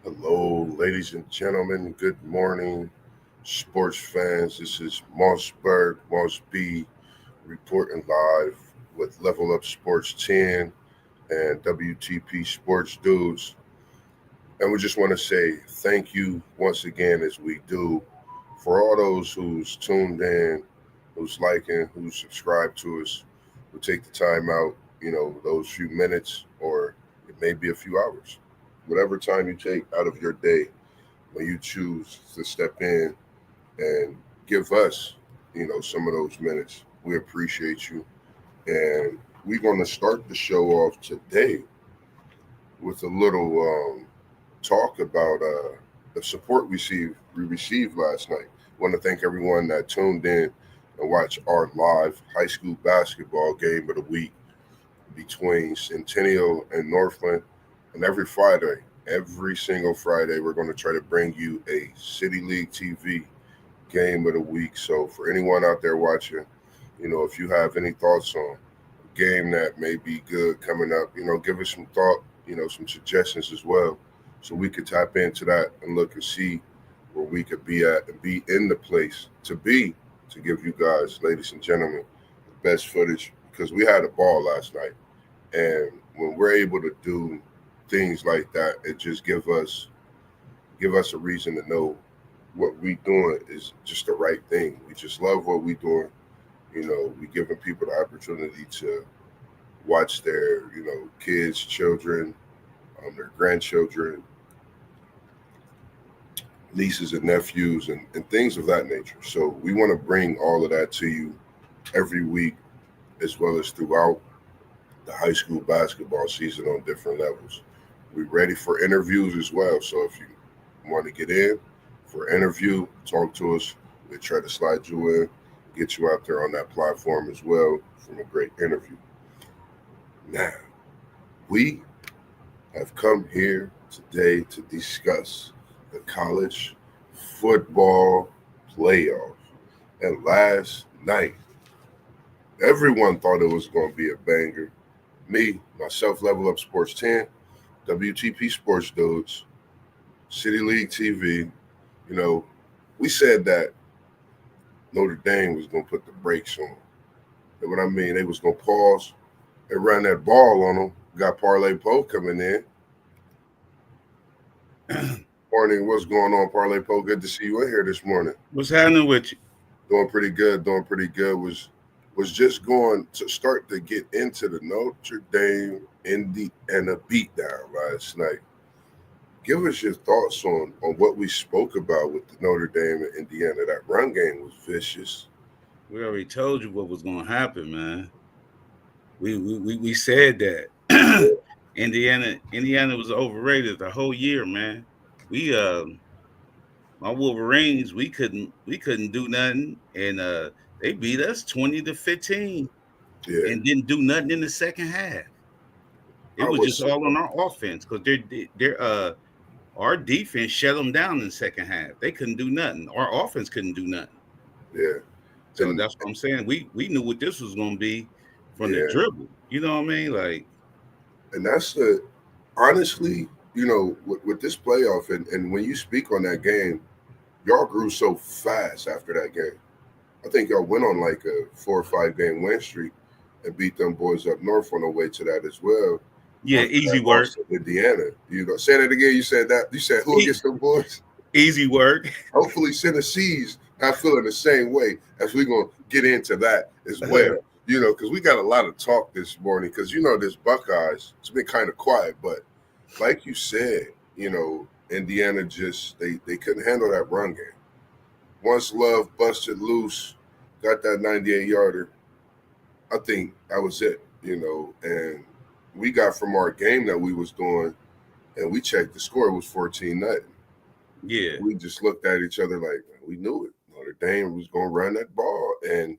Hello, ladies and gentlemen. Good morning, sports fans. This is Mossberg, Moss B, reporting live with Level Up Sports 10 and WTP Sports Dudes. And we just want to say thank you once again, as we do, for all those who's tuned in, who's liking, who's subscribed to us, who take the time out, those few minutes, or it may be a few hours. Whatever time you take out of your day when you choose to step in and give us, some of those minutes. We appreciate you. And we're going to start the show off today with a little talk about the support we received last night. I want to thank everyone that tuned in and watched our live high school basketball game of the week between Centennial and Northland. And every single Friday, we're going to try to bring you a City League TV game of the week. So for anyone out there watching, if you have any thoughts on a game that may be good coming up, give us some thought, some suggestions as well, so we could tap into that and look and see where we could be at and be in the place to give you guys, ladies and gentlemen, the best footage because we had a ball last night. And when we're able to do things like that, it just give us a reason to know what we doing is just the right thing. We just love what we doing. We giving people the opportunity to watch their, kids, children, their grandchildren, nieces and nephews, and things of that nature. So we want to bring all of that to you every week, as well as throughout the high school basketball season on different levels. We're ready for interviews as well. So if you want to get in for an interview, talk to us. We try to slide you in, get you out there on that platform as well from a great interview. Now, we have come here today to discuss the college football playoff. And last night, everyone thought it was going to be a banger. Me, myself, Level Up Sports 10, WTP Sports Dudes, City League TV, you know, we said that Notre Dame was going to put the brakes on. And what I mean, they was going to pause and run that ball on them. Got Parlay Poe coming in. Morning, what's going on, Parlay Poe? Good to see you in here this morning. What's happening with you? Doing pretty good, doing pretty good. Was just going to start to get into the Notre Dame Indiana beatdown last night. Give us your thoughts on what we spoke about with the Notre Dame and Indiana. That run game was vicious. We already told you what was going to happen, man. We said that Indiana was overrated the whole year, man. We My Wolverines, we couldn't do nothing, and they beat us 20-15, Yeah, and didn't do nothing in the second half. It I was just was. all on our offense because our defense shut them down in the second half. They couldn't do nothing. Our offense couldn't do nothing. Yeah, So and that's what I'm saying. We knew what this was going to be from the yeah, dribble. You know what I mean? Like, and that's the honestly, with this playoff, and when you speak on that game, y'all grew so fast after that game. I think y'all went on like a 4 or 5 game win streak and beat them boys up north on the way to that as well. yeah, After easy that work. loss to Indiana, say that again. You said that. You said who E- against them boys? Easy work. Hopefully, Tennessee's not feeling the same way as we're gonna get into that as well. Because we got a lot of talk this morning. Because this Buckeyes, it's been kind of quiet, but like you said, Indiana just they couldn't handle that run game. Once Love busted loose, got that 98 yarder, I think that was it. And we got from our game that we was doing, and we checked the score. It was 14-0. Yeah. We just looked at each other like we knew it. Notre Dame was going to run that ball, and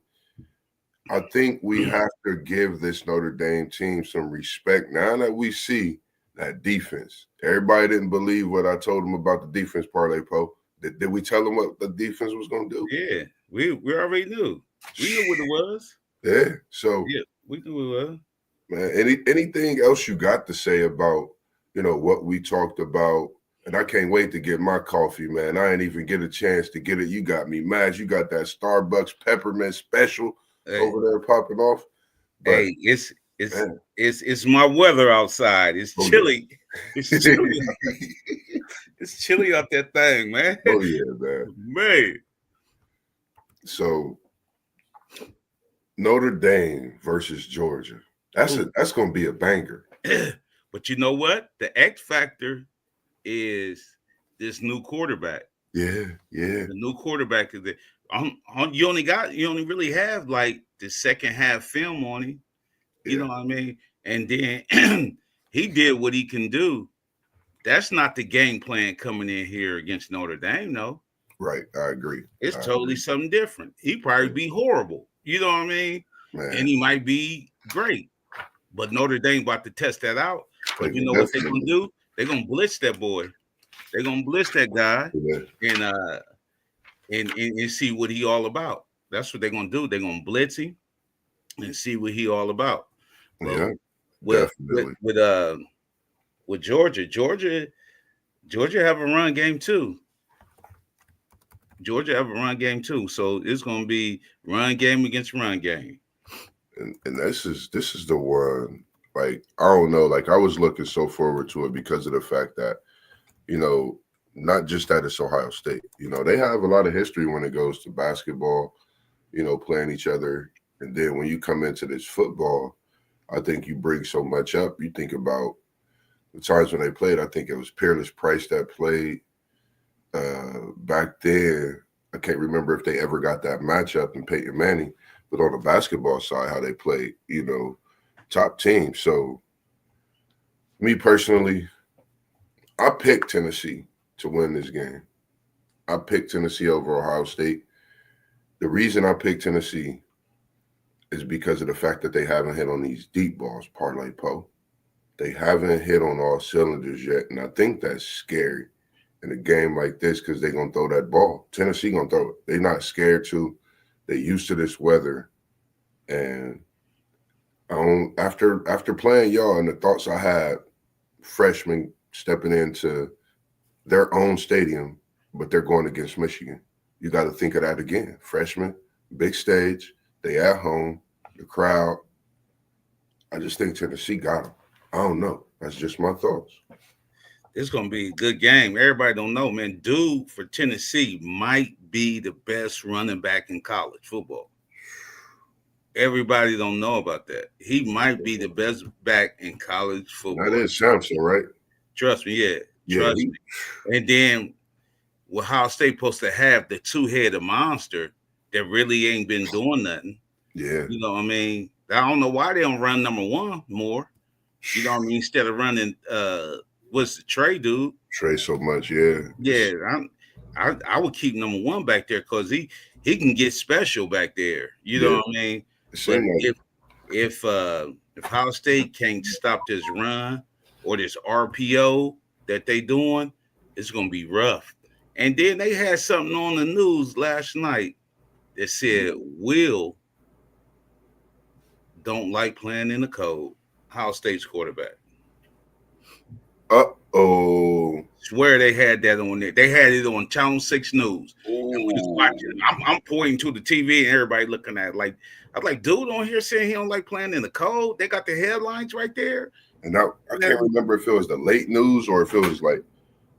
I think we have to give this Notre Dame team some respect now that we see that defense. Everybody didn't believe what I told them about the defense, Parlay Poe. Did we tell them what the defense was going to do? Yeah. We already knew. We knew what it was. Yeah. So, Yeah, we knew it was. man, anything else you got to say about what we talked about? And I can't wait to get my coffee, man. I ain't even get a chance to get it. You got me mad. You got that Starbucks peppermint special Hey, over there popping off. But hey, it's it's man, it's my weather outside. It's oh yeah. chilly. It's chilly. It's chilly out that thing, man. Oh yeah, man. Man. So Notre Dame versus Georgia. Ooh. That's gonna be a banger. But you know what? The X factor is this new quarterback. Yeah, yeah, The new quarterback is the you only really have like the second half film on him. You yeah. know what I mean? And then he did what he can do. That's not the game plan coming in here against Notre Dame, no. Right. I agree. It's I totally agree. something different. He probably be horrible. You know what I mean? And Man, he might be great. But Notre Dame about to test that out. they But you can know what they're gonna definitely. do? They're gonna blitz that boy. They're gonna blitz that guy Yeah, and and see what he all about. That's what they're gonna do. They're gonna blitz him and see what he all about. But yeah, with with definitely. with uh with Georgia have a run game too. Georgia have a run game too. So it's gonna be run game against run game. And this is the one. Like I don't know. Like I was looking so forward to it because of the fact that you know not just that it's Ohio State. You know they have a lot of history when it goes to basketball. You know playing each other, and then when you come into this football, I think you bring so much up. You think about the times when they played. I think it was Peerless Price that played back then. I can't remember if they ever got that matchup in Peyton Manning, but on the basketball side, how they played, top team. So me personally, I picked Tennessee to win this game. I picked Tennessee over Ohio State. The reason I picked Tennessee is because of the fact that they haven't hit on these deep balls, parlay Poe. They haven't hit on all cylinders yet, and I think that's scary in a game like this because they're gonna throw that ball. Tennessee gonna throw it. They're not scared to. They used to this weather, and after playing y'all and the thoughts I had, freshmen stepping into their own stadium, but they're going against Michigan. You got to think of that again. Freshmen, big stage, they at home, the crowd. I just think Tennessee got them. I don't know. That's just my thoughts. It's gonna be a good game. Everybody don't know, man. Dude for Tennessee might be the best running back in college football. Everybody don't know about that. He might be the best back in college That football. is Samson, right? Trust me, yeah. Yeah, Trust me. And then what Ohio State supposed to have the two-headed monster that really ain't been doing nothing. yeah. You know what I mean? I don't know why they don't run number one more. You know what I mean? Instead of running what's the Trey dude? Trey so much, yeah. Yeah, I would keep number one back there because he can get special back there. You know Yeah. what I mean? It But seemed like if Ohio State can't stop this run or this RPO that they doing, it's gonna be rough. And then they had something on the news last night that said Will don't like playing in the cold. Ohio State's quarterback. uh-oh. Swear they had that on there. They had it on Channel 6 News. And we was watching. Ooh. I'm pointing to the TV and everybody looking at it like I was like, dude on here saying he don't like playing in the cold. They got the headlines right there. And I can't remember if it was the late news or if it was like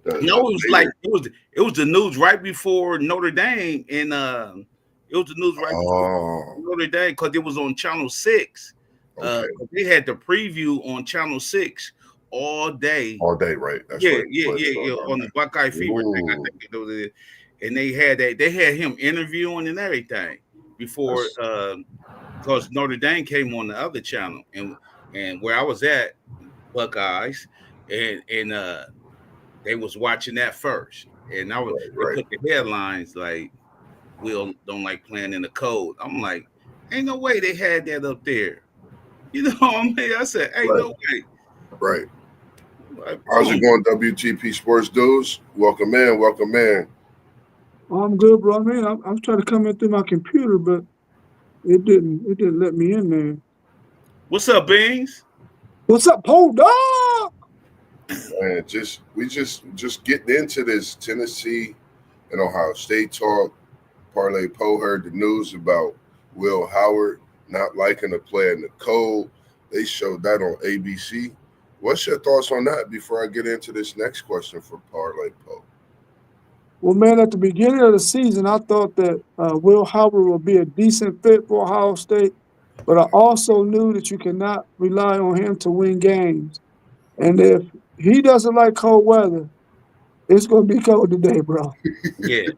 No, the it was like later. it was the news right before Notre Dame and it was the news right before Oh, Notre Dame because it was on Channel 6. okay. They had the preview on Channel 6 all day. All day, right? That's Yeah, right. yeah, yeah, yeah. On the Buckeye Fever thing, I Ooh, think it was it. And they had him interviewing and everything before that's because Notre Dame came on the other channel and where I was at Buckeyes and they was watching that first and they right. put the headlines like Will don't like playing in the cold. I'm like, ain't no way they had that up there. You know what I mean? I said, ain't Right, no way. right. Like, How's it boom. going, WTP Sports Dudes? Welcome in, welcome in. I'm good, bro. Man, I'm trying to come in through my computer, but it didn't let me in there. What's up, Beans? What's up, hold up? And just getting into this Tennessee and Ohio State talk. Parlay Poe heard the news about Will Howard not liking to play in the cold. They showed that on ABC. What's your thoughts on that before I get into this next question for Parlay Poe? Well, man, at the beginning of the season, I thought that Will Howard would be a decent fit for Ohio State, but I also knew that you cannot rely on him to win games. And if he doesn't like cold weather, it's going to be cold today, bro. Yeah, And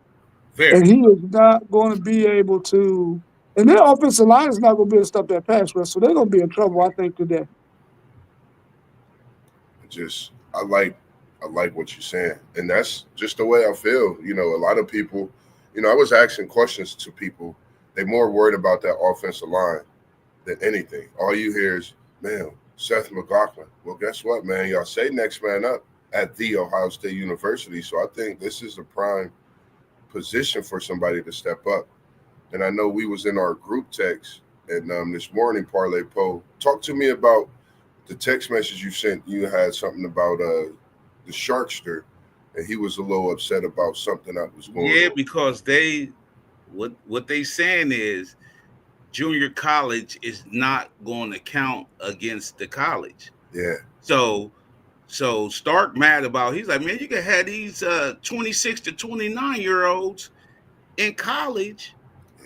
very. he is not going to be able to. And their offensive line is not going to be able to stop that pass rush, so they're going to be in trouble, I think, today. Just I like what you're saying, and that's just the way I feel. You know, a lot of people, I was asking questions to people. They're more worried about that offensive line than anything. All you hear is, man, Seth McLaughlin. Well, guess what, man? Y'all say next man up at the Ohio State University. So I think this is a prime position for somebody to step up. And I know we was in our group text, and this morning, Parlay Poe, talk to me about the text message you sent. You had something about the Sharkster, and he was a little upset about something that was going Yeah, on. because what they saying is junior college is not going to count against the college. Yeah, So Stark mad about. He's like, man, you can have these 26 to 29-year-olds in college.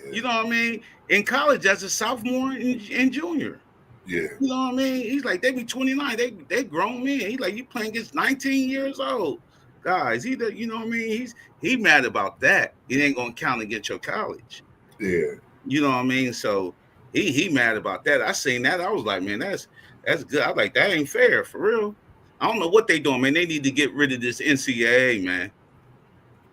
yeah, You know what I mean? In college as a sophomore and junior. yeah, You know what I mean? He's like, they be 29. They grown men. He's like, you playing against 19 years old guys. You know what I mean? He mad about that. It ain't gonna count against your college. yeah, You know what I mean? So he mad about that. I seen that. I was like, man, that's good. I was like, that ain't fair for real. I don't know what they doing, man. They need to get rid of this NCAA, man.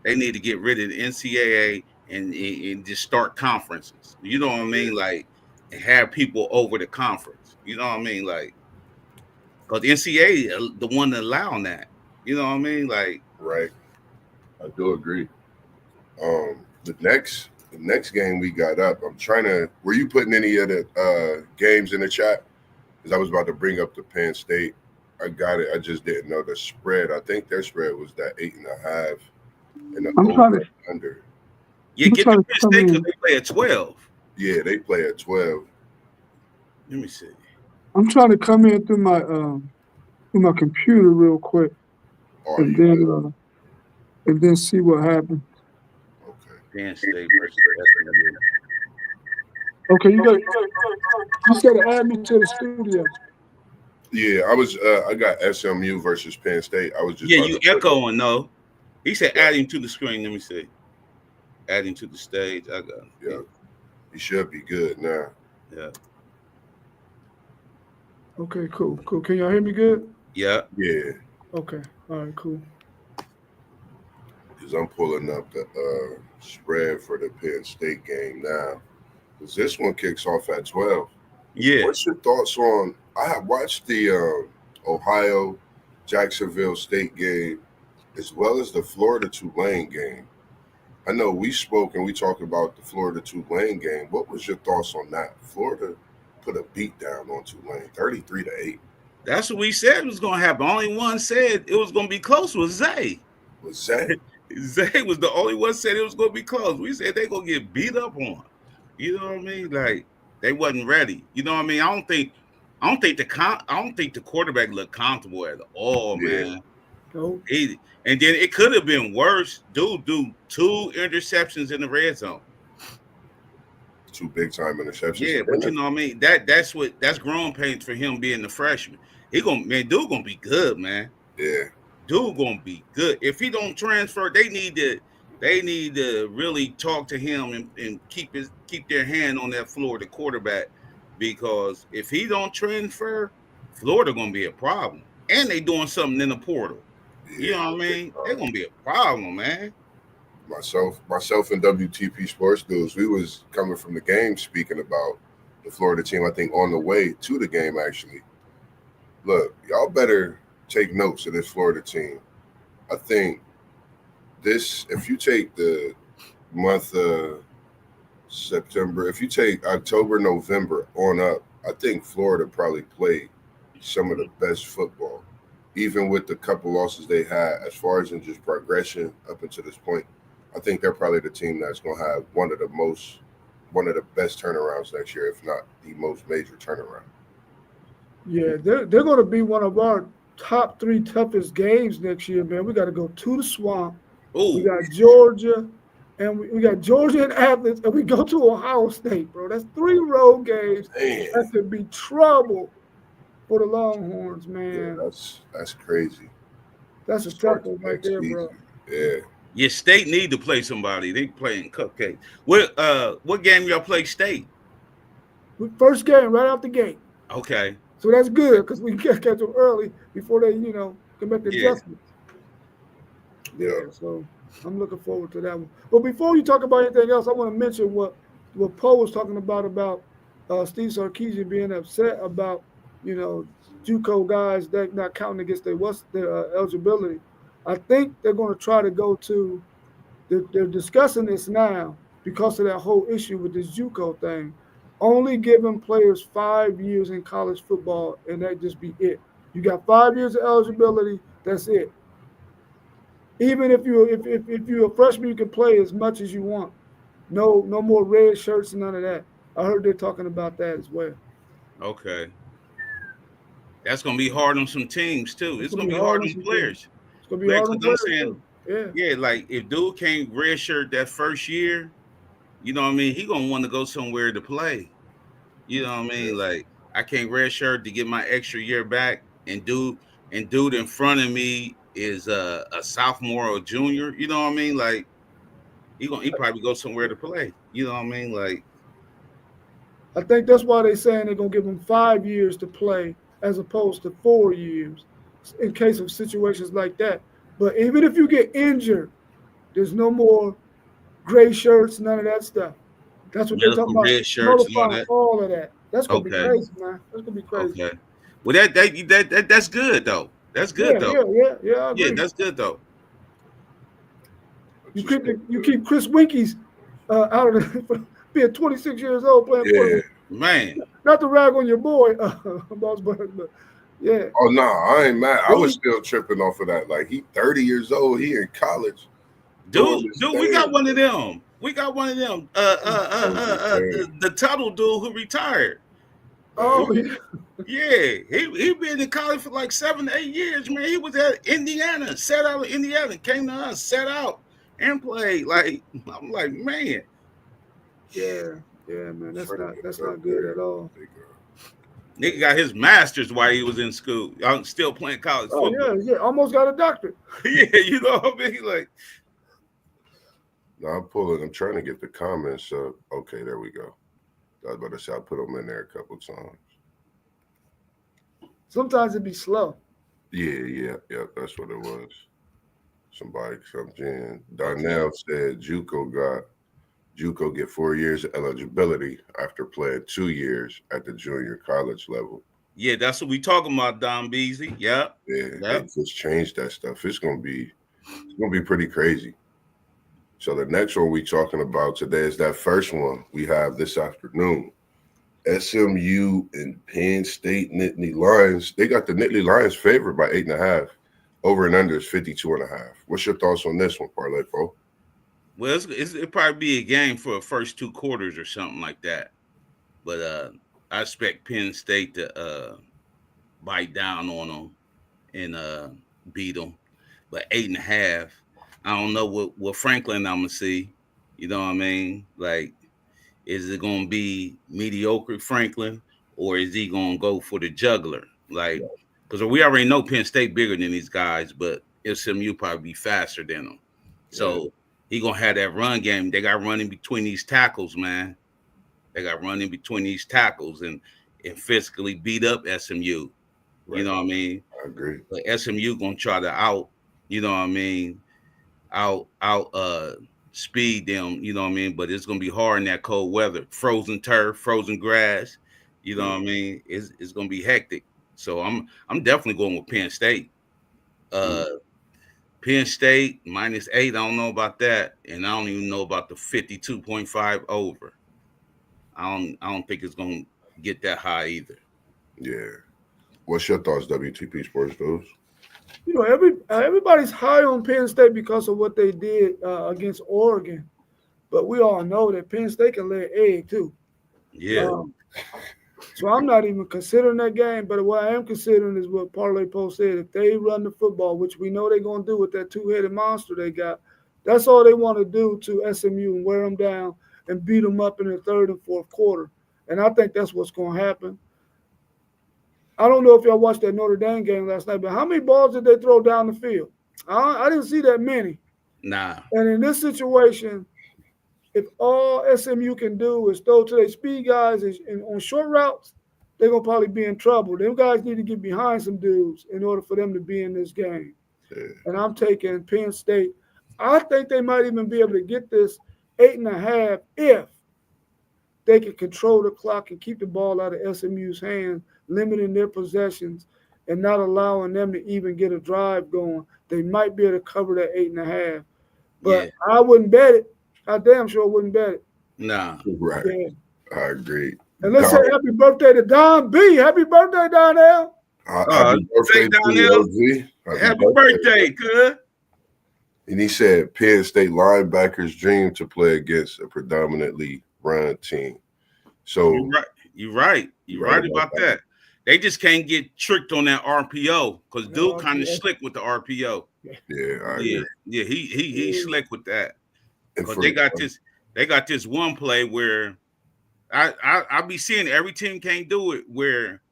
They need to get rid of the NCAA and just start conferences. You know what I mean? Like, and have people over the conference. You know what I mean? Like, because the NCAA the one that allowing that. You know what I mean? Like, right. I do agree. The next game we got up. I'm trying to. Were you putting any of the games in the chat? Because I was about to bring up the Penn State. I got it. I just didn't know the spread. I think their spread was that 8.5 and the I'm over trying to, and under. yeah, I'm get the trying to Penn come State because in. they play at 12. Yeah, they play at 12. Let me see. I'm trying to come in through my computer real quick, Are and you then good? uh, and then see what happens. Okay. Penn State versus SMU. Okay, you got to add me to the studio. Yeah, I got SMU versus Penn State. I was just Yeah, about you to put. echoing though. He said Yeah, add him to the screen. Let me see. Add him to the stage. I got him. yeah. You should be good now. Yeah. Okay, cool. Can y'all hear me good? Yeah. Yeah, Okay, all right, cool. because I'm pulling up the spread for the Penn State game now. Because this one kicks off at 12. Yeah. What's your thoughts on? I have watched the Ohio Jacksonville State game as well as the Florida Tulane game. I know we spoke and we talked about the Florida Tulane game. What was your thoughts on that? Florida put a beat down on Tulane, 33-8. That's what we said was gonna happen. Only one said it was gonna be close was Zay. Was that? Zay was the only one said it was gonna be close. We said they gonna get beat up on. You know what I mean? Like they wasn't ready. You know what I mean? I don't think the quarterback looked comfortable at all, Yeah, man. Oh, And then it could have been worse. Dude, do 2 interceptions in the red zone. two big time interceptions. Yeah, but you know what I mean? That's growing pains for him being the freshman. Dude gonna be good, man. Yeah, Dude gonna be good. If he don't transfer, they need to really talk to him and keep their hand on that Florida quarterback, because if he don't transfer, Florida gonna be a problem. And they doing something in the portal. You yeah. know what I mean? They're gonna be a problem, man. Myself and WTP Sports News, we was coming from the game speaking about the Florida team. I think on the way to the game, actually. Look, y'all better take notes of this Florida team. I think if you take the month of September, if you take October, November on up, I think Florida probably played some of the best football. even with the couple losses they had, as far as in just progression up until this point, I think they're probably the team that's going to have one of the best turnarounds next year, if not the most major turnaround. Yeah, they're going to be one of our top three toughest games next year, man. We got to go to the Swamp. We Oh, got Georgia, and we got Georgia and Athens, and we go to Ohio State, bro. That's three road games. Man, That could be trouble for the Longhorns, yeah, man. that's crazy. That's To a tough start one the right next there, season. bro. Yeah. your state need to play somebody. They playing cupcake. What game y'all play state? First game right out the gate. Okay. So that's good because we can catch them early before they, can make the Yeah. adjustments. Yeah. Yeah, so I'm looking forward to that one. But before you talk about anything else, I want to mention what Poe was talking about Steve Sarkisian being upset about JUCO guys that not counting against their eligibility. I think they're going to try to go to. They're discussing this now because of that whole issue with this JUCO thing. Only giving players 5 years in college football, and that just be it. You got 5 years of eligibility. That's it. Even if you're a freshman, you can play as much as you want. No more red shirts and none of that. I heard they're talking about that as well. Okay. That's gonna be hard on some teams too. It's It's gonna gonna be be hard hard on on some teams. players. It's gonna be Like, hard cause on I'm players saying, too. Yeah. yeah, like if dude can't redshirt that first year, you know what I mean? He gonna want to go somewhere to play. You know what I mean? Like I can't redshirt to get my extra year back, and dude in front of me is a sophomore or junior. You know what I mean? Like he probably go somewhere to play. You know what I mean? Like I think that's why they're saying they're gonna give them 5 years to play as opposed to 4 years in case of situations like that. But even if you get injured, there's no more gray shirts, none of that stuff. That's what they're talking medical about. red shirts and all Nullifying that. all of that. That's gonna be Okay, crazy, man. That's gonna be crazy. okay. Well, that's good though. That's good Yeah, though. yeah, yeah, yeah. I Yeah, agree. that's good though. I You just keep think you keep Chris Winkies out of being 26 years old playing yeah. football. Man, Not to rag on your boy, boss, but yeah, Oh no, I ain't mad. I was dude, still tripping off of that. Like he 30 years old, he in college doing this dude, we got thing. one of them. We got one of them. I'm just saying, The Tuttle dude who retired. man. oh yeah, Yeah, he been in college for like 7 to 8 years, man. He was at Indiana, sat out of Indiana, came to us, sat out and played. Like I'm like, man, yeah, yeah, man. That's Funny not up good there. at all. Big, nigga got his master's while he was in school. Y'all still playing college Oh football. yeah, yeah. Almost got a doctorate. Yeah, you know what I mean? Like, No, I'm pulling. I'm trying to get the comments up. Okay, there we go. I was about to say I put them in there a couple times. Sometimes it be slow. Yeah. That's what it was. Somebody comes in. Donnell said JUCO get 4 years of eligibility after playing 2 years at the junior college level. yeah, that's what we talking about, Don Beasley. Yep, Yeah, they yep. just changed that stuff. It's gonna be pretty crazy. So the next one we talking about today is that first one we have this afternoon. SMU and Penn State Nittany Lions. They got the Nittany Lions favored by 8.5. Over and under is 52.5. What's your thoughts on this one, Parlay Pro? Well, it'll probably be a game for the first 2 quarters or something like that. But I expect Penn State to bite down on them and beat them. But 8.5, I don't know what Franklin I'm gonna see. You know what I mean? Like, is it gonna be mediocre Franklin, or is he gonna go for the juggler? Like, because we already know Penn State bigger than these guys, but SMU probably be faster than them. Yeah, So he gonna have that run game. They got running between these tackles, man. They got running between these tackles and physically beat up SMU. You right. know what I mean? I agree. But SMU gonna try to you know what I mean, out speed them, you know what I mean? But it's gonna be hard in that cold weather. Frozen turf, frozen grass, you know Yeah. what I mean? It's gonna be hectic. So I'm definitely going with Penn State. Mm. Uh Penn State -8. I don't know about that. And I don't even know about the 52.5 over. I don't think it's gonna get that high either. Yeah. What's your thoughts, WTP Sports News? Everybody's high on Penn State because of what they did against Oregon, but we all know that Penn State can lay an egg too. Yeah, Um, so I'm not even considering that game. But what I am considering is what Parlay Post said: if they run the football, which we know they're going to do with that two-headed monster they got, that's all they want to do to SMU and wear them down and beat them up in the third and fourth quarter. And I think that's what's going to happen. I don't know if y'all watched that Notre Dame game last night, but how many balls did they throw down the field? I didn't see that many. nah, And in this situation, if all SMU can do is throw to their speed guys and on short routes, they're gonna probably be in trouble. Them guys need to get behind some dudes in order for them to be in this game. Yeah. And I'm taking Penn State. I think they might even be able to get this 8.5 if they can control the clock and keep the ball out of SMU's hands, limiting their possessions and not allowing them to even get a drive going. They might be able to cover that 8.5. But yeah, I wouldn't bet it. I damn sure wouldn't bet it. nah. Right. Yeah. I agree. And let's say Don, happy birthday to Don B. Happy birthday, Donnell. happy birthday say to you, Donnell, OG. Happy birthday, cuz. And he said Penn State linebackers dream to play against a predominantly run team. So You're right. You're right about that. They just can't get tricked on that RPO because Duke kind of slick with the RPO. Yeah, I Yeah, agree. yeah, he's slick with that. And Because for they got this one play where I be seeing every team can't do it where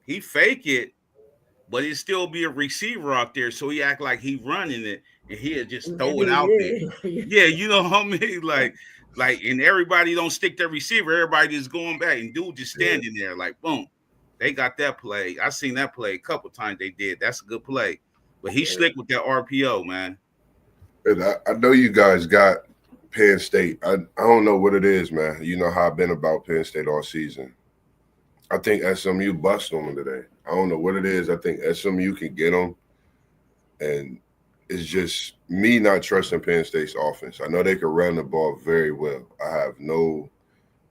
he fake it, but it still be a receiver out there, so he act like he running it and he'll just throw it out there. Yeah, you know what I mean? Like, and everybody don't stick their receiver. Everybody just going back, and dude just standing there, like, boom. They got that play. I seen that play a couple times. They did. That's a good play. But he slick with that RPO, man. and I know you guys got Penn State. I don't know what it is, man. You know how I've been about Penn State all season. I think SMU bust on them today. I don't know what it is. I think SMU can get them, and it's just me not trusting Penn State's offense. I know they can run the ball very well. I have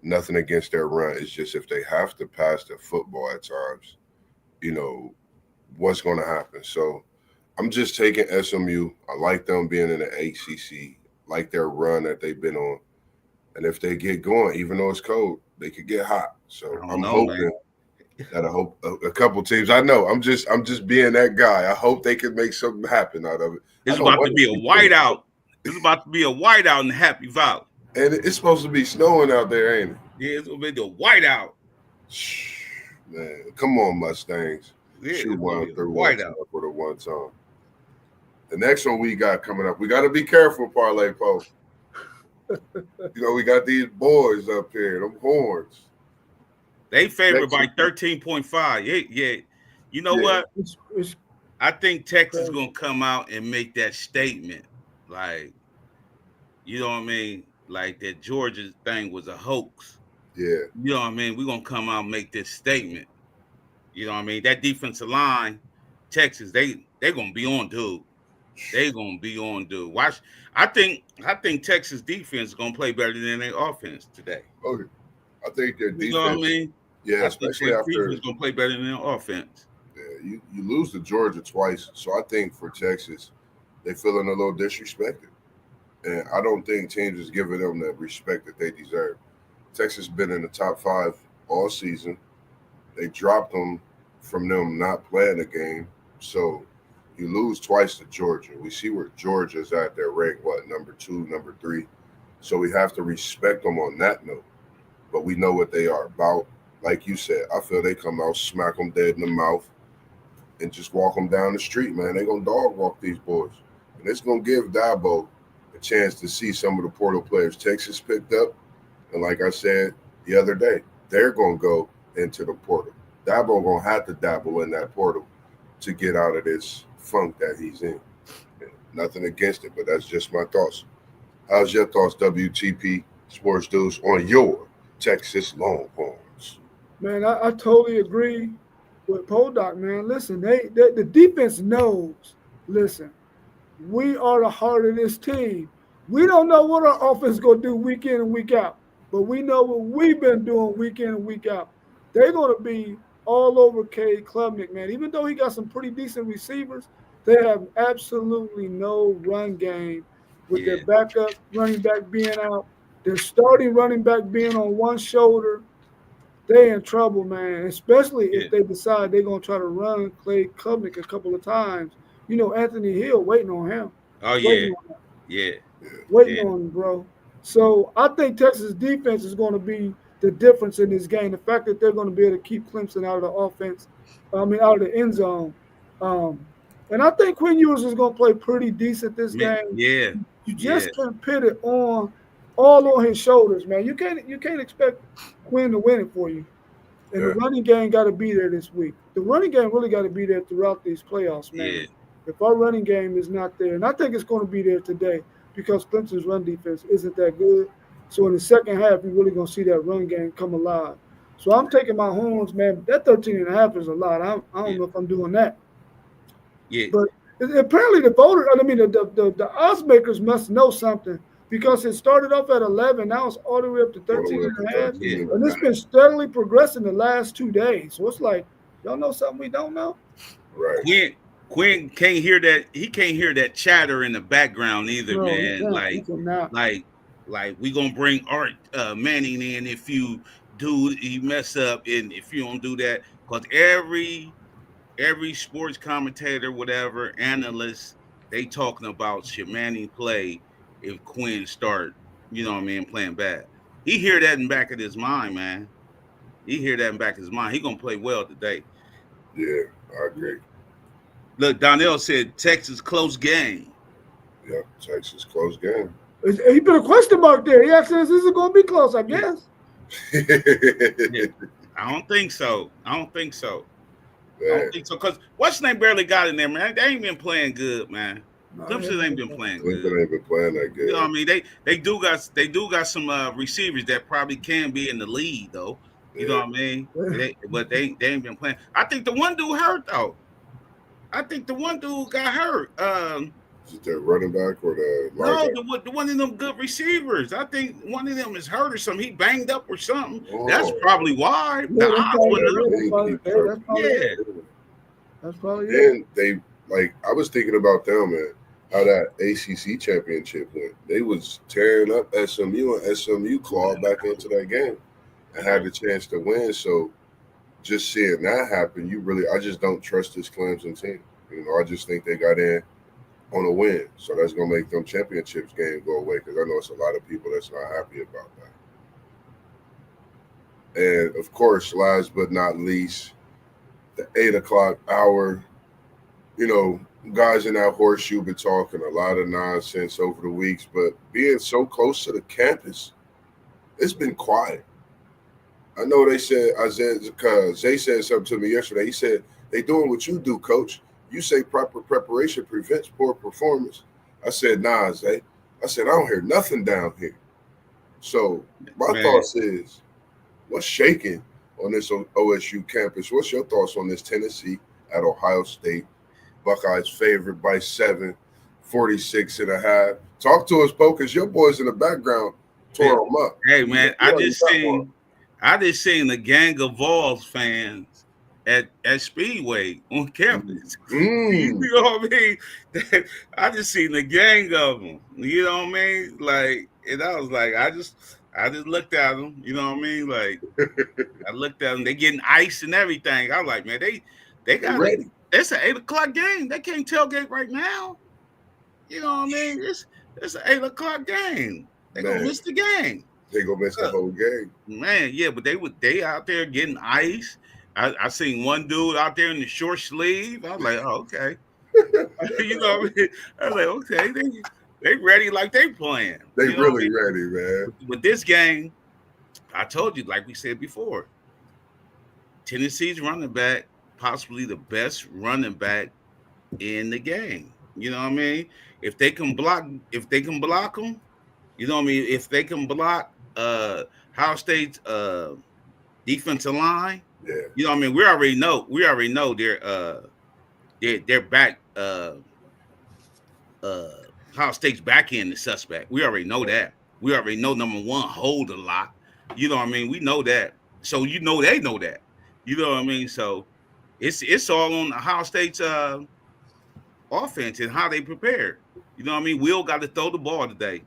nothing against their run. It's just if they have to pass the football at times, you know, what's going to happen. So I'm just taking SMU. I like them being in the ACC, like their run that they've been on. And if they get going, even though it's cold, they could get hot. So I'm hoping that a couple teams. I know I'm just being that guy. I hope they can make something happen out of it. It's about to be a whiteout. It's about to be a whiteout in Happy Valley. And it's supposed to be snowing out there, ain't it? Yeah, it's gonna be the whiteout. Man, come on, Mustangs. Yeah, Shoot one through whiteout for the one time. The next one we got coming up, we got to be careful, Parlay Post. We got these boys up here, them horns. They favored by 13.5. Yeah. You know what? I think Texas is gonna come out and make that statement. Like, you know what I mean? Like that Georgia thing was a hoax. Yeah. You know what I mean? We're gonna come out and make this statement. You know what I mean? That defensive line, Texas, they're gonna be on dude. They're gonna be on dude. Watch. I think Texas defense is gonna play better than their offense today. Okay. I think their defense. You know what I mean? Yeah, especially after defense gonna play better than their offense. Yeah, you lose to Georgia twice, so I think for Texas, they feeling a little disrespected, and I don't think teams is giving them the respect that they deserve. Texas been in the top 5 all season. They dropped them from them not playing the game, so you lose twice to Georgia. We see where Georgia's at. They're ranked number 2, number 3, so we have to respect them on that note. But we know what they are about. Like you said, I feel they come out, smack them dead in the mouth, and just walk them down the street, man. They're going to dog walk these boys. And it's going to give Dabo a chance to see some of the portal players Texas picked up. And like I said the other day, they're going to go into the portal. Dabo going to have to dabble in that portal to get out of this funk that he's in. Nothing against it, but that's just my thoughts. How's your thoughts, WTP Sports Dudes, on your Texas Longhorns? Man, I totally agree with Poldock, man. Listen, the defense knows, listen, we are the heart of this team. We don't know what our offense is going to do week in and week out, but we know what we've been doing week in and week out. They're going to be all over Cade Klubnik, man. Even though he got some pretty decent receivers, they have absolutely no run game with their Yeah, backup running back being out, their starting running back being on one shoulder. They in trouble, man. Especially if yeah. they decide they're gonna try to run Clay Klubnik a couple of times. You know, Anthony Hill waiting on him, Oh waiting yeah, on him, yeah, waiting yeah, on him, bro. So I think Texas defense is going to be the difference in this game. The fact that they're going to be able to keep Clemson out of the offense, I mean, out of the end zone. Um, and I think Quinn Ewers is going to play pretty decent this game. yeah, You yeah, just can't put it on all on his shoulders, man. You can't expect Quinn to win it for you. And the Yeah, running game got to be there this week. The running game really got to be there throughout these playoffs, yeah, man. If our running game is not there, and I think it's going to be there today because Clemson's run defense isn't that good. So in the second half, you're really going to see that run game come alive. So I'm taking my horns, man. That 13 and a half is a lot. I don't yeah, know if I'm doing that. yeah. But apparently the voters, I mean, the odds makers must know something because it started off at 11. Now it's all the way up to all the 13 way up to and a half. 13 and And a it's half. been steadily progressing the last 2 days. So it's like, y'all know something we don't know? Right. Quinn can't hear that. He can't hear that chatter in the background either, No, he man. can't. He cannot. Like we gonna bring Art Manning in if you mess up and if you don't do that, because every sports commentator, whatever analyst, they talking about should Manning play if Quinn start, playing bad. He hear that in the back of his mind, man. He hear that in the back of his mind. He gonna play well today. Yeah, I agree. Look, Donnell said Texas close game. Yeah, Texas close game. He put a question mark there. He asked us, is it going to be close? I Yeah. guess. Yeah. I don't think so. I don't think so. Man, Because what's name barely got in there, man. They ain't been playing good, man. No, Clemson ain't been playing Clemson good. ain't been playing that You know what I good. mean? They do got some receivers that probably can be in the lead though. You know Yeah. what I mean? But they ain't been playing. I think the one dude hurt though. I think the one dude got hurt. Is it the running back or the No, linebacker? the one of them good receivers. I think one of them is hurt or something. He banged up or something. That's Oh, probably why Yeah, the that's odds probably, went up. I think he hurt. that's probably Yeah, it. That's probably it. Then they I was thinking about them, man. How that ACC championship went. They was tearing up SMU, and SMU clawed back into that game and had the chance to win. So just seeing that happen, I just don't trust this Clemson team. I just think they got in on a win. So that's gonna make them championships game go away because I know it's a lot of people that's not happy about that. And of course, last but not least, the 8 o'clock hour. Guys in that horseshoe been talking a lot of nonsense over the weeks, but being so close to the campus, it's been quiet. I know they said because Zay said something to me yesterday. He said they doing what you do, coach. You say proper preparation prevents poor performance. I said, nah, Zay. I said, I don't hear nothing down here. So my man. thoughts is, what's shaking on this OSU campus? What's your thoughts on this Tennessee at Ohio State? Buckeyes favored by 7, 46 and a half. Talk to us, Bo, because your boys in the background tore them up. Hey man, I just seen the gang of Vols fans at Speedway on campus. You know what I mean? I just seen the gang of them. You know what I mean? Like, and I was like, I just looked at them. You know what I mean? Like, I looked at them. They getting ice and everything. I was like, man, they got ready. It's an 8 o'clock game. They can't tailgate right now. You know what I mean? It's an 8 o'clock game. They gonna miss the game. They gonna miss the whole game. Man, yeah, but they out there getting ice. I seen one dude out there in the short sleeve. I was like, oh, okay. You know what I mean? I was like, okay, they ready like they playing. They you know really ready, man. With this game, I told you, like we said before, Tennessee's running back, possibly the best running back in the game. You know what I mean? If they can block them, you know what I mean? If they can block Ohio State's defensive line, yeah. You know what I mean? We already know they're back Ohio State's back end the suspect. We already know that. We already know number one hold a lot. You know what I mean? We know that. So they know that. You know what I mean? So it's all on Ohio State's offense and how they prepare. You know what I mean? Will got to throw the ball today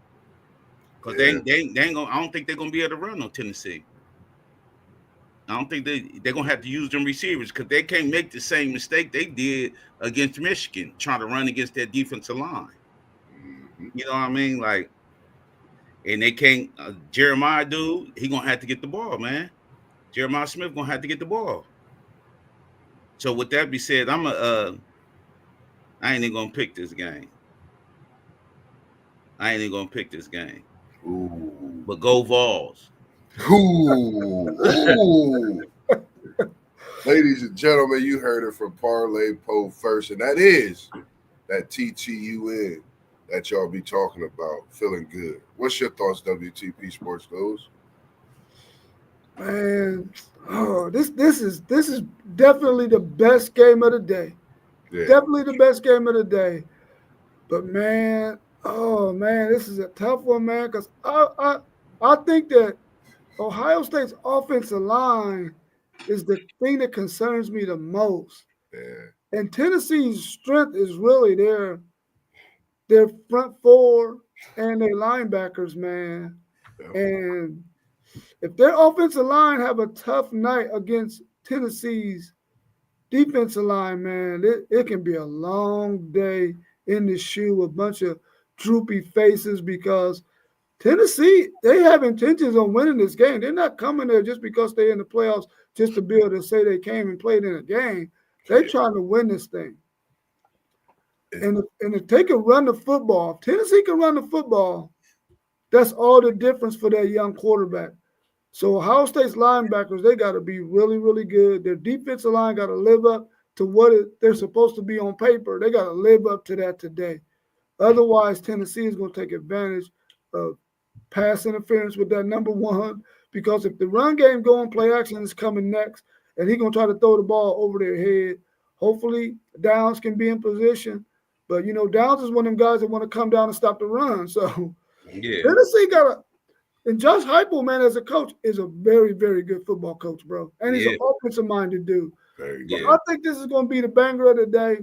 because Yeah, they ain't gonna. I don't think they're gonna be able to run on Tennessee. I don't think they're gonna have to use them receivers because they can't make the same mistake they did against Michigan, trying to run against that defensive line. mhm. You know what I mean? Like, and they can't. Jeremiah, dude, he gonna have to get the ball, man. Jeremiah Smith gonna have to get the ball. So with that be said, I ain't even gonna pick this game. I ain't even gonna pick this game. Ooh, But go Vols. ooh, ooh. Ladies and gentlemen, you heard it from Parlay Poe first, and that is that TTUN that y'all be talking about. Feeling good. What's your thoughts, WTP Sports Goes? Man, oh, this is definitely the best game of the day. Yeah, Definitely the best game of the day. But man, oh man, this is a tough one, man. Because I think that Ohio State's offensive line is the thing that concerns me the most. yeah, And Tennessee's strength is really their front four and their linebackers, man. yeah. And if their offensive line have a tough night against Tennessee's defensive line, man, it can be a long day in the shoe, a bunch of droopy faces because Tennessee, they have intentions on winning this game. They're not coming there just because they're in the playoffs just to be able to say they came and played in a game. They're trying to win this thing. And if they can run the football, if Tennessee can run the football, that's all the difference for that young quarterback. So Ohio State's linebackers, they got to be really, really good. Their defensive line got to live up to what they're supposed to be on paper. They got to live up to that today. Otherwise, Tennessee is going to take advantage of pass interference with that number one. Because if the run game going, play action is coming next, and he's going to try to throw the ball over their head. Hopefully, Downs can be in position. But, Downs is one of them guys that want to come down and stop the run. So Yeah, Tennessee got to – and Josh Heupel, man, as a coach, is a very, very good football coach, bro. And he's yeah, an offensive-minded dude. Very So good. yeah, I think this is going to be the banger of the day.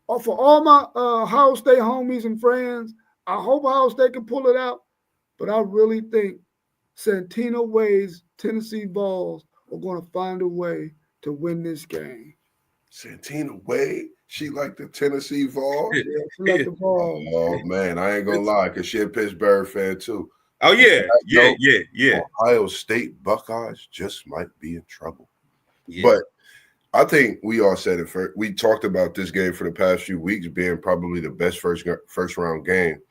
For all my Ohio State homies and friends, I hope Ohio State can pull it out. But I really think Santino Way's Tennessee Vols are going to find a way to win this game. Santina Wade, she like the Tennessee Vols. Yeah, select the Vols. Oh man, I ain't gonna lie, cause she a Pittsburgh fan too. Oh yeah, yeah, No, yeah, yeah, Ohio State Buckeyes just might be in trouble. yeah, But I think we all said it first. We talked about this game for the past few weeks being probably the best first round game,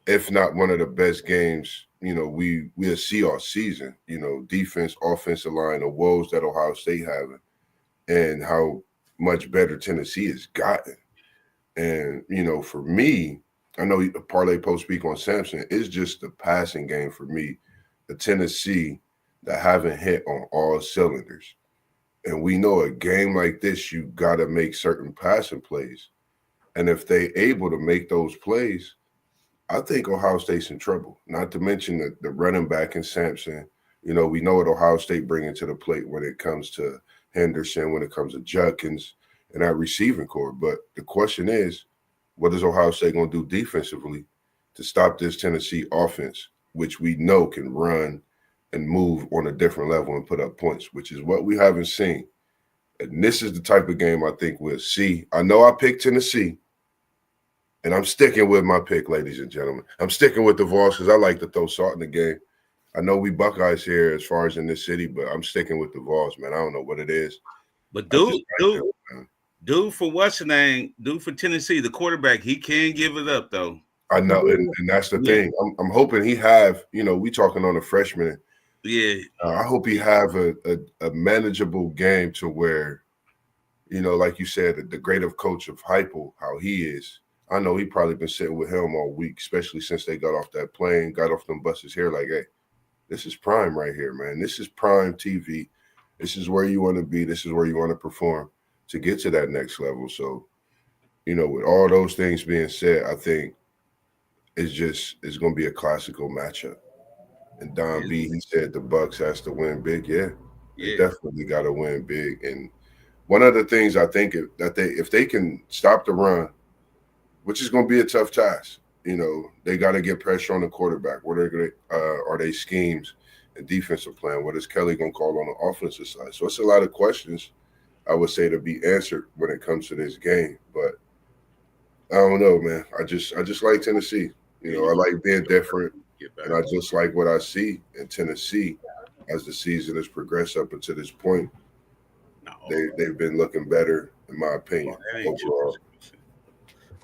if not one of the best games. We'll see all season. Defense, offensive line, the woes that Ohio State having, and how much better Tennessee has gotten. And for me, I know Parlay Post speak on Samson. It's just the passing game for me. The Tennessee that haven't hit on all cylinders. And we know a game like this, you got to make certain passing plays. And if they able to make those plays, I think Ohio State's in trouble. Not to mention the running back in Sampson. We know what Ohio State bringing to the plate when it comes to Henderson, when it comes to Judkins, and that receiving core. But the question is, what is Ohio State going to do defensively to stop this Tennessee offense, which we know can run and move on a different level and put up points, which is what we haven't seen. And this is the type of game I think we'll see. I know I picked Tennessee, and I'm sticking with my pick, ladies and gentlemen. I'm sticking with the Vols because I like to throw salt in the game. I know we Buckeyes here as far as in this city, but I'm sticking with the Vols, man. I don't know what it is. but I just like dude, man. dude for what's the name? Dude for Tennessee, the quarterback, he can give it up though. I know, and that's the Yeah. thing. I'm hoping he have, we talking on a freshman. Yeah, I hope he have a manageable game to where, like you said, the great of coach of Heupel, how he is. I know he probably been sitting with him all week, especially since they got off that plane, got off them buses here. Like, hey, this is prime right here, man. This is prime TV. This is where you want to be. This is where you want to perform to get to that next level. So, with all those things being said, I think it's going to be a classical matchup. And Don yeah, B, he said the Bucks has to win big. Yeah, They Yeah, definitely got to win big. And one of the things I think if they can stop the run, which is going to be a tough task, they got to get pressure on the quarterback. What are they schemes and defensive plan? What is Kelly going to call on the offensive side? So it's a lot of questions I would say to be answered when it comes to this game. But I don't know, man. I just like Tennessee. yeah, I like being different, get and better. I just like what I see in Tennessee as the season has progressed up until this point. No, They've been looking better, in my opinion, that ain't true. overall.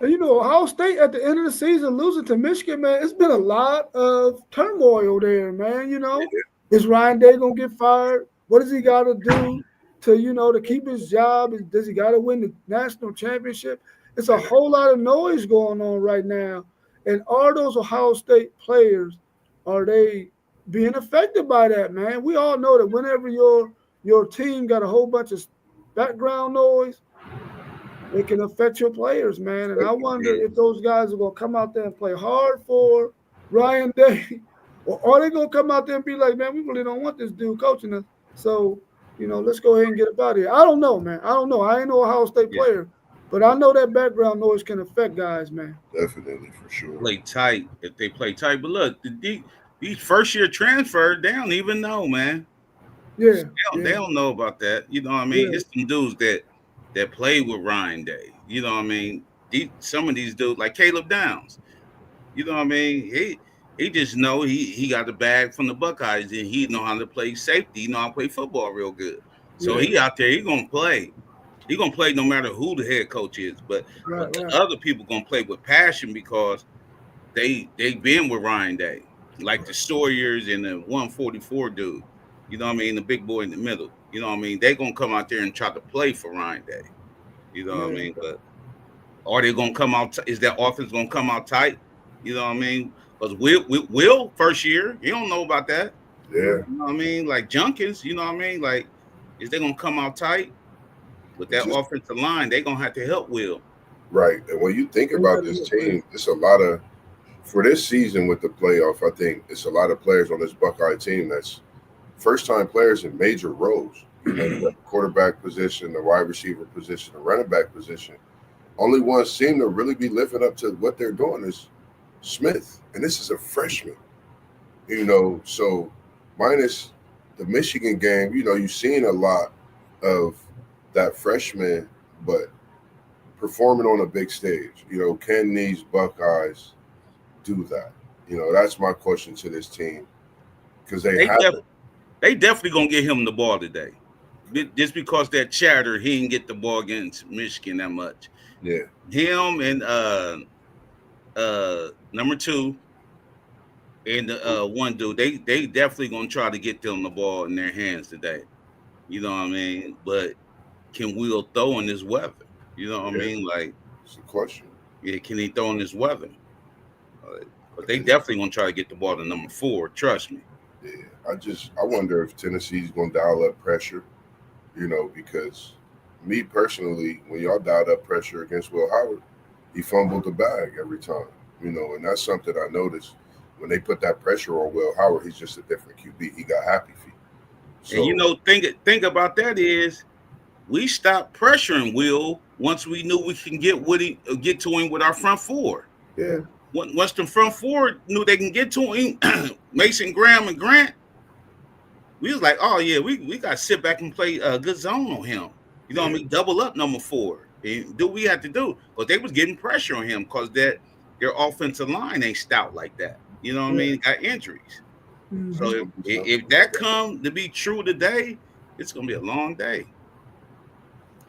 And Ohio State at the end of the season losing to Michigan, man, it's been a lot of turmoil there, man. Is Ryan Day gonna get fired? What does he got to do to to keep his job? Does he got to win the national championship? It's a whole lot of noise going on right now. And are those Ohio State players are they being affected by that, man? We all know that whenever your team got a whole bunch of background noise, it can affect your players, man. And I wonder if those guys are going to come out there and play hard for Ryan Day, or are they going to come out there and be like, man, we really don't want this dude coaching us. So, let's go ahead and get up out of here. I don't know, man. I don't know. I ain't no Ohio State Yeah, player, but I know that background noise can affect guys, man. Definitely, for sure. play tight if they play tight. But look, these first year transfers, they don't even know, man. Yeah, They yeah, don't know about that. You know what I mean? yeah, It's some dudes that play with Ryan Day. You know what I mean? Some of these dudes like Caleb Downs. You know what I mean? He just know he got the bag from the Buckeyes and he know how to play safety. He know how to play football real good. So yeah. he out there, he gonna play. He gonna play no matter who the head coach is. But Right, the right. other people gonna play with passion because they've been with Ryan Day, like the Sawyers and the 144 dude. You know what I mean? The big boy in the middle. You know what I mean? They gonna come out there and try to play for Ryan Day. You know what I Yeah. mean? But are they gonna come out? Is that offense gonna come out tight? You know what I mean? Because Will first year, he don't know about that. Yeah, You know what I mean? Like Junkins, you know what I mean? Like, is they gonna come out tight with it's that just offensive line? They gonna have to help Will. right. And when you think They about got to this hit Will. team, it's a lot of for this season with the playoff. I think it's a lot of players on this Buckeye team that's first time players in major roles. You got the quarterback position, the wide receiver position, the running back position. Only ones seem to really be living up to what they're doing is Smith, and this is a freshman. So minus the Michigan game, you've seen a lot of that freshman, but performing on a big stage. Can these Buckeyes do that? That's my question to this team because they They def- haven't. they definitely gonna get him the ball today. Just because that chatter, he didn't get the ball against Michigan that much. Yeah, Him and number two and the one dude, they definitely gonna try to get them the ball in their hands today. You know what I mean? But can Will throw in this weather? You know what I yeah, mean? Like, it's a question. yeah, can he throw in this weather? Uh, but they Because definitely gonna try to get the ball to number four. Trust me. yeah, I wonder if Tennessee's going to dial up pressure. Because me personally, when y'all dialed up pressure against Will Howard, he fumbled the bag every time. And that's something I noticed when they put that pressure on Will Howard. He's just a different QB. He got happy feet. And So think about that is we stopped pressuring Will once we knew we can get to him with our front four. yeah, Yeah, Once the front four knew they can get to him, Mason Graham and Grant, we was like, oh yeah, we got to sit back and play a good zone on him. You know what I yeah, mean? Double up number four and do what we had to do because they was getting pressure on him because their offensive line ain't stout like that. You know what I yeah. mean? Got injuries. that's So Hmm. gonna be something. if that come to be true today, it's gonna be a long day.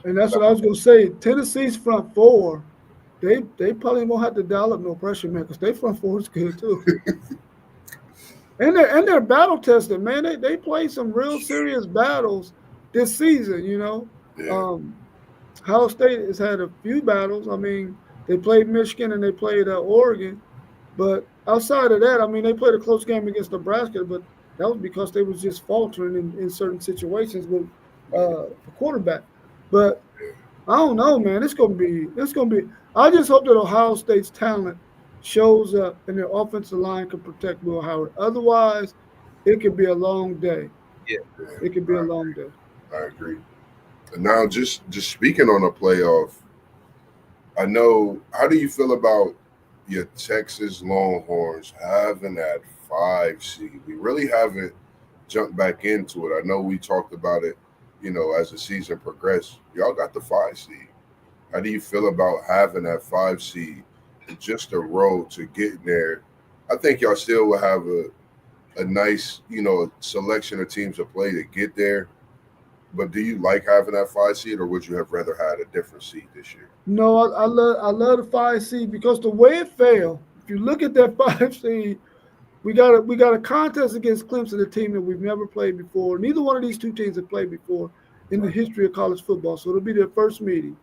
And that's what I was gonna say. Tennessee's front four, they probably won't have to dial up no pressure, man, because their front four is good too. And they're battle tested, man. They played some real serious battles this season. Yeah, Um, Ohio State has had a few battles. I mean, they played Michigan and they played Oregon, but outside of that, I mean, they played a close game against Nebraska, but that was because they was just faltering in certain situations with yeah, the quarterback. But yeah. I don't know, man. It's gonna be. I just hope that Ohio State's talent shows up and their offensive line can protect Will Howard. Otherwise, it could be a long day. Yeah. Yeah, It could be a long day. I agree. And now, just speaking on a playoff, I know. How do you feel about your Texas Longhorns having that 5 seed? We really haven't jumped back into it. I know we talked about it, as the season progressed. Y'all got the 5 seed. How do you feel about having that 5 seed and just a road to getting there? I think y'all still will have a nice, selection of teams to play to get there. But do you like having that 5 seed, or would you have rather had a different seed this year? No, I love the 5 seed because the way it fell. If you look at that 5 seed, we got a contest against Clemson, a team that we've never played before. Neither one of these two teams have played before in the Right. history of college football, so it'll be their first meeting.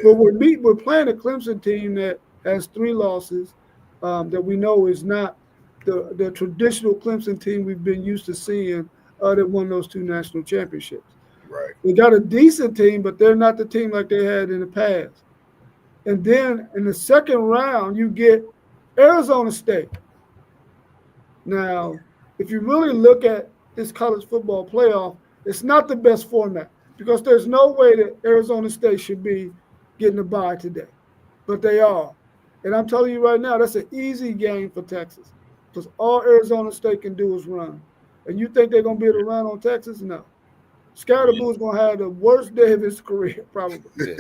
But Yeah. we're playing a Clemson team that has 3 losses, that we know is not the traditional Clemson team we've been used to seeing, that won those 2 national championships. Right. They got a decent team, but they're not the team like they had in the past. And then in the second round, you get Arizona State. Now, if you really look at this college football playoff, it's not the best format because there's no way that Arizona State should be getting a bye today, but they are. And I'm telling you right now, that's an easy game for Texas because all Arizona State can do is run. And you think they're going to be able to run on Texas? No. Yeah. Scatterboo is going to have the worst day of his career, probably. Yeah.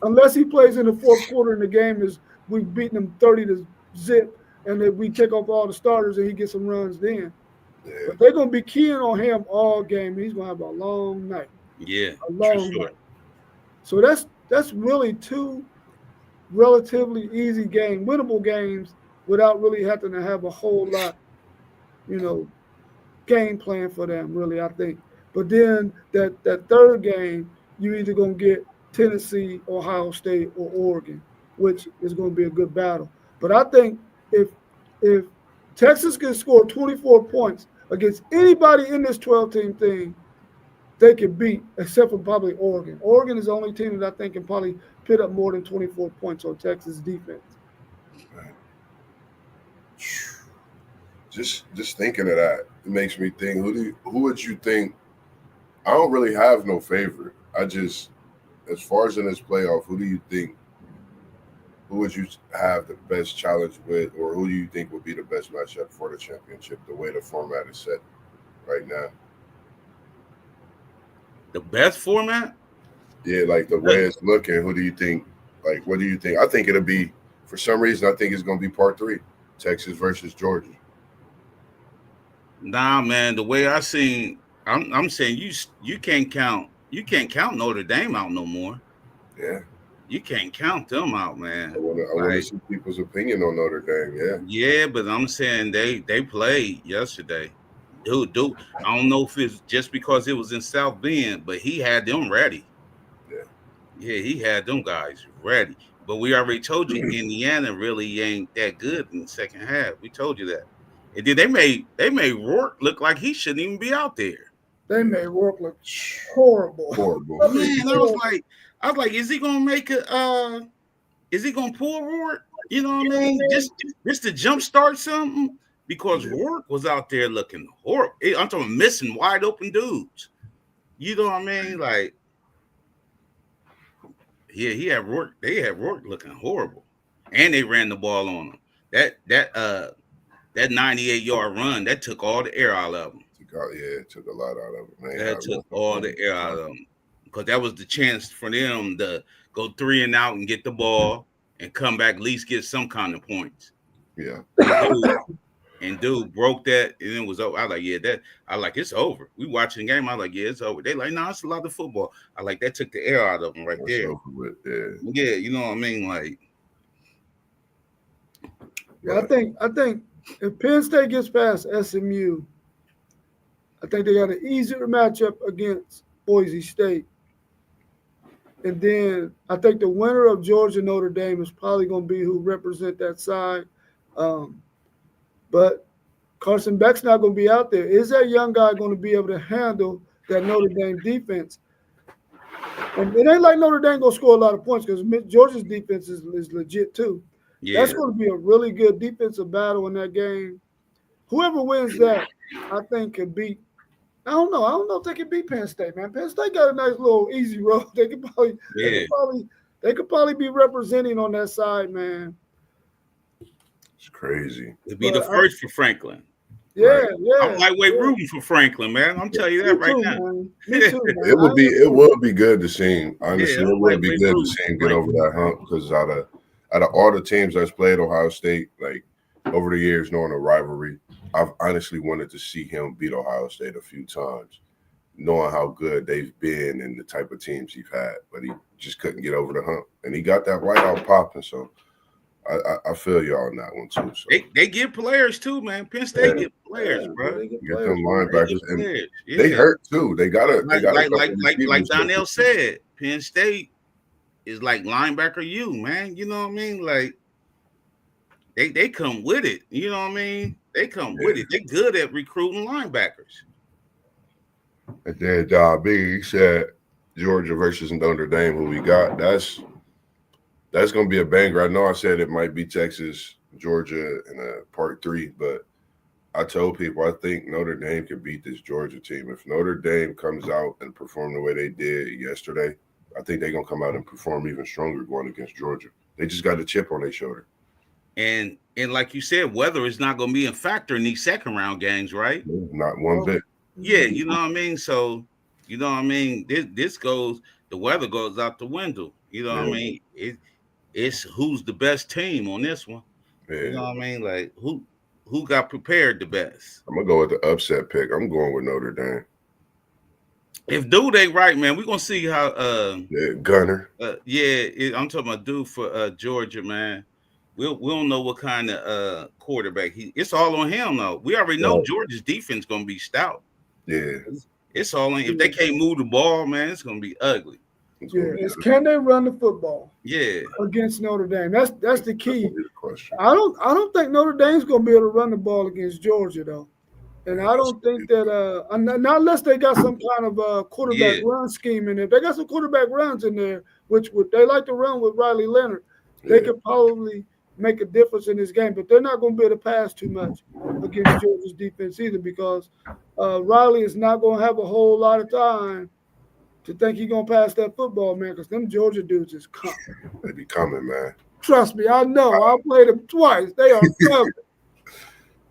Unless he plays in the fourth quarter and the game is we've beaten him 30 to zip, and then we take off all the starters and he gets some runs then. Yeah. But they're gonna be keying on him all game. He's gonna have a long night. Yeah. A True long story. night. So that's really two relatively easy winnable games without really having to have a whole lot, you know, game plan for them, really, I think. But then that third game, you either gonna get Tennessee, Ohio State, or Oregon, which is gonna be a good battle. But I think if Texas can score 24 points against anybody in this 12-team thing, they could beat, except for probably Oregon. Oregon is the only team that I think can probably put up more than 24 points on Texas defense. Just thinking of that, it makes me think. Who would you think? I don't really have no favorite. I just, as far as in this playoff, who do you think? Who would you have the best challenge with, or who do you think would be the best matchup for the championship? The way the format is set right now. The best format? Yeah, like the way it's looking. Who do you think? Like, what do you think? I think it'll be. For some reason, I think it's going to be part three, Texas versus Georgia. Nah, man. The way I seen, I'm saying you can't count Notre Dame out no more. Yeah, You can't count them out, I man. want to. I want to Like, see people's opinion on Notre Dame. Yeah, yeah, but I'm saying they played yesterday. Dude. I don't know if it's just because it was in South Bend, but he had them ready. yeah. Yeah, he had them guys ready. But we already told you Indiana really ain't that good in the second half. We told you that. And then they made Rourke look like he shouldn't even be out there. They made Rourke look horrible. Horrible. I mean, Man, I was like, is he gonna make a is he gonna pull Rourke? You know what I mean? Just to jumpstart something because Yeah, Rourke was out there looking horrible. I'm talking missing wide open dudes. You know what I mean? Like, yeah, he had Rourke. They had Rourke looking horrible, and they ran the ball on him. That 98-yard run that took all the air out of him. it took a lot out of it, man. That took all the air out of them because that was the chance for them to go 3-and-out and get the ball and come back at least get some kind of points. Yeah, And dude broke that and it was over. I was like, yeah, that I like it's over. We watching the game. I was like, yeah, it's over. They like, no, it's a lot of football. I like that took the air out of them right that's there. over with. Yeah, Yeah, you know what I mean? Like, yeah, but I think if Penn State gets past SMU, I think they got an easier matchup against Boise State. And then I think the winner of Georgia Notre Dame is probably going to be who represent that side. Um, but Carson Beck's not going to be out there. Is that young guy going to be able to handle that Notre Dame defense? And it ain't like Notre Dame going to score a lot of points because Georgia's defense is legit too. That's yeah, going to be a really good defensive battle in that game. Whoever wins that, I think, could beat I don't know. I don't know if they can beat Penn State, man. Penn State got a nice little easy road. Yeah, They could probably be representing on that side, man. It's crazy. it'd be the But first for Franklin. yeah, Right. I'm yeah, lightweight yeah. rooting for Franklin, man. I'm telling you Me that right too, now. man. Me too, man. It would be good to see him. Yeah, Honestly, I'm it would be lightweight good to rooting see for him get over Franklin. that hump because out of all the teams that's played Ohio State, like over the years, knowing the rivalry, I've honestly wanted to see him beat Ohio State a few times, knowing how good they've been and the type of teams he's had, but he just couldn't get over the hump, and he got that whiteout popping. So I feel you on that one too. So They get players too, man. Penn State get players, Yeah, bro. they get get them players, man. They linebackers, get and players. they Yeah, hurt too. They got a couple like receivers. Donnell said, Penn State is like linebacker you, man. You know what I mean? Like they come with it. You know what I mean? They come with it. They good at recruiting linebackers. And then Big said Georgia versus Notre Dame, who we got. That's gonna be a banger. I know I said it might be Texas, Georgia in a part 3, but I told people I think Notre Dame can beat this Georgia team. If Notre Dame comes out and perform the way they did yesterday, I think they're gonna come out and perform even stronger going against Georgia. They just got a chip on their shoulder. And like you said, weather is not going to be a factor in these second round games, right? Not one bit. Yeah, you know what I mean. So you know what I mean. This goes. The weather goes out the window. You know what I mean. It's who's the best team on this one. Yeah. You know what I mean. Like who got prepared the best. I'm gonna go with the upset pick. I'm going with Notre Dame. If dude ain't right, man, we're gonna see how. Gunner. I'm talking about dude for Georgia, man. We don't know what kind of quarterback it's all on him though. We already know Georgia's defense gonna be stout. Yeah. It's all in. If they can't move the ball, man, it's gonna be ugly. It's can they run the football? Yeah. Against Notre Dame. That's the key. That's the question. I don't think Notre Dame's gonna be able to run the ball against Georgia though. And I don't think that not unless they got some kind of quarterback run scheme in there. If they got some quarterback runs in there, which they like to run with Riley Leonard, they could probably make a difference in this game. But they're not going to be able to pass too much against Georgia's defense either because Riley is not going to have a whole lot of time to think he's going to pass that football, man, because them Georgia dudes is coming. They be coming, man. Trust me, I know. I played them twice. They are coming.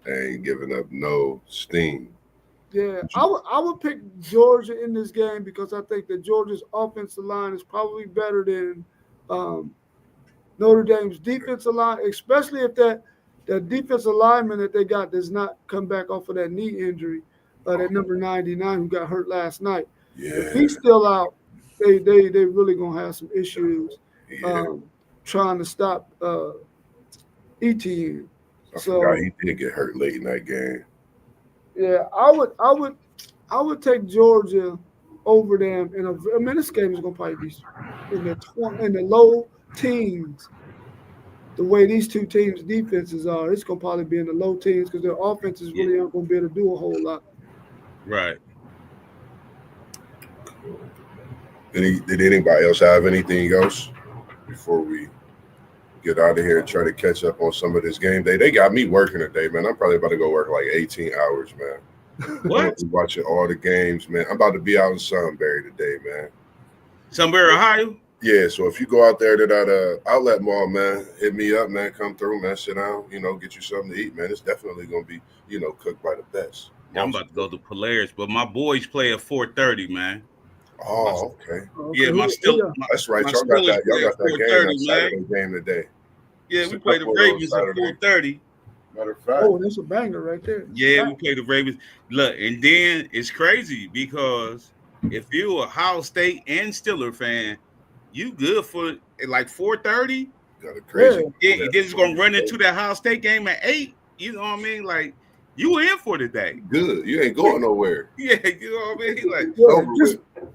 They ain't giving up no steam. Yeah, I would pick Georgia in this game because I think that Georgia's offensive line is probably better than Notre Dame's defensive line, especially if that defensive lineman that they got does not come back off of that knee injury, that number 99 who got hurt last night. Yeah. If he's still out, they really gonna have some issues trying to stop ETN. I forgot he did get hurt late in that game. Yeah, I would take Georgia over them. This game is gonna probably be in the low teens. The way these two teams' defenses are, it's gonna probably be in the low teens because their offenses really aren't gonna be able to do a whole lot. Right. Did anybody else have anything else before we get out of here and try to catch up on some of this game day? They got me working today, man. I'm probably about to go work like 18 hours, man. What? Watching all the games, man. I'm about to be out in Sunbury today, man. Sunbury, Ohio? Yeah, so if you go out there to that outlet mall, man, hit me up, man. Come through, man. Sit down, get you something to eat, man. It's definitely going to be, cooked by the best. Yeah, I'm about to go to Polaris, but my boys play at 4:30, man. Oh, okay. Yeah, that's right. Y'all got that game, that Saturday game today. Yeah, we play the Ravens at 4:30. Matter of fact. Oh, that's a banger right there. Yeah, we play the Ravens. Look, and then it's crazy because if you're a Ohio State and Steeler fan, you good for like 4:30. Got a crazy. Yeah, then it's gonna run into that Ohio State game at 8. You know what I mean? Like you in for the day. Good. You ain't going nowhere. Yeah, you know what I mean? Like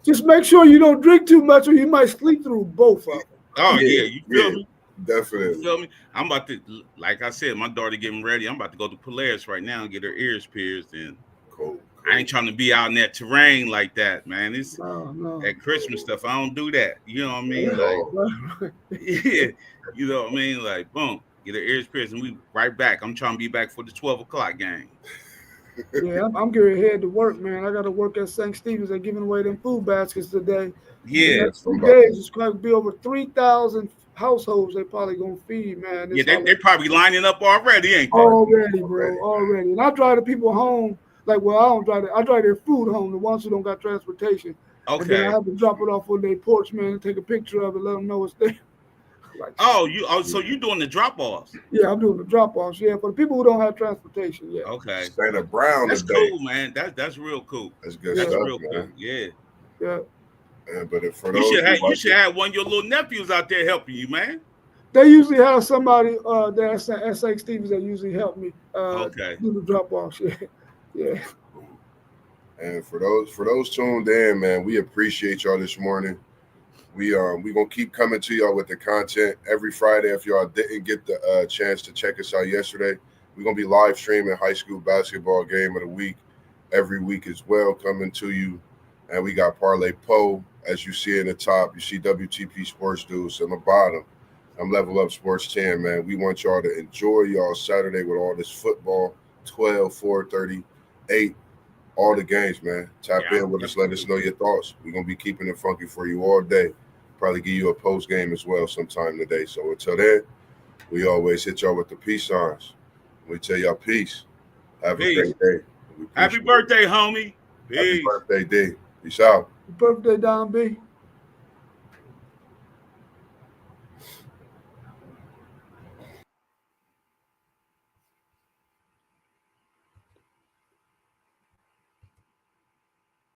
just make sure you don't drink too much or you might sleep through both of them. Oh yeah, you feel me? Definitely. You feel me? I'm about to, like I said, my daughter getting ready. I'm about to go to Polaris right now and get her ears pierced. And cool. I ain't trying to be out in that terrain like that, man. It's that Christmas stuff. I don't do that. You know what I mean? Like, yeah, you know what I mean? Like, boom, get her ears pierced, and we right back. I'm trying to be back for the 12 o'clock game. Yeah, I'm getting head to work, man. I got to work at St. Stephen's. They're giving away them food baskets today. The Yeah, next 2 days, it's going to be over 3,000 households they probably going to feed, man. yeah, This they're probably lining up already, ain't they? already, bro, already. And I drive the people home. Like, well, I don't drive it. I drive their food home, the ones who don't got transportation. And then I Okay. have to drop it off on their porch, man, and take a picture of it, let them know it's there. Like, So you doing the drop offs? yeah, I'm doing the drop offs. Yeah, for the people who don't have transportation. Yeah. Okay. Santa Brown That's today. cool, man. That's real cool. That's good That's stuff, real man. cool. Yeah. Yeah. But for You those should who have one of your little nephews out there helping you, man. They usually have somebody that's at St. Stevens that usually help me Okay. do the drop offs. Yeah. Yeah. and for those tuned in, man, we appreciate y'all this morning. We gonna keep coming to y'all with the content every Friday. If y'all didn't get the chance to check us out yesterday, we're gonna be live streaming high school basketball game of the week every week as well, coming to you. And we got Parlay Poe, as you see in the top. You see WTP Sports Dudes on the bottom. I'm Level Up Sports 10, man. We want y'all to enjoy y'all Saturday with all this football, 12, 4:30, 8, all the games, man. Tap in with us. Let us know your thoughts. We're going to be keeping it funky for you all day. Probably give you a post game as well sometime today. So until then, we always hit y'all with the peace signs. We tell y'all peace. Have a great day. Happy birthday, homie. Peace. Happy birthday, D. Peace out. Birthday, Don B.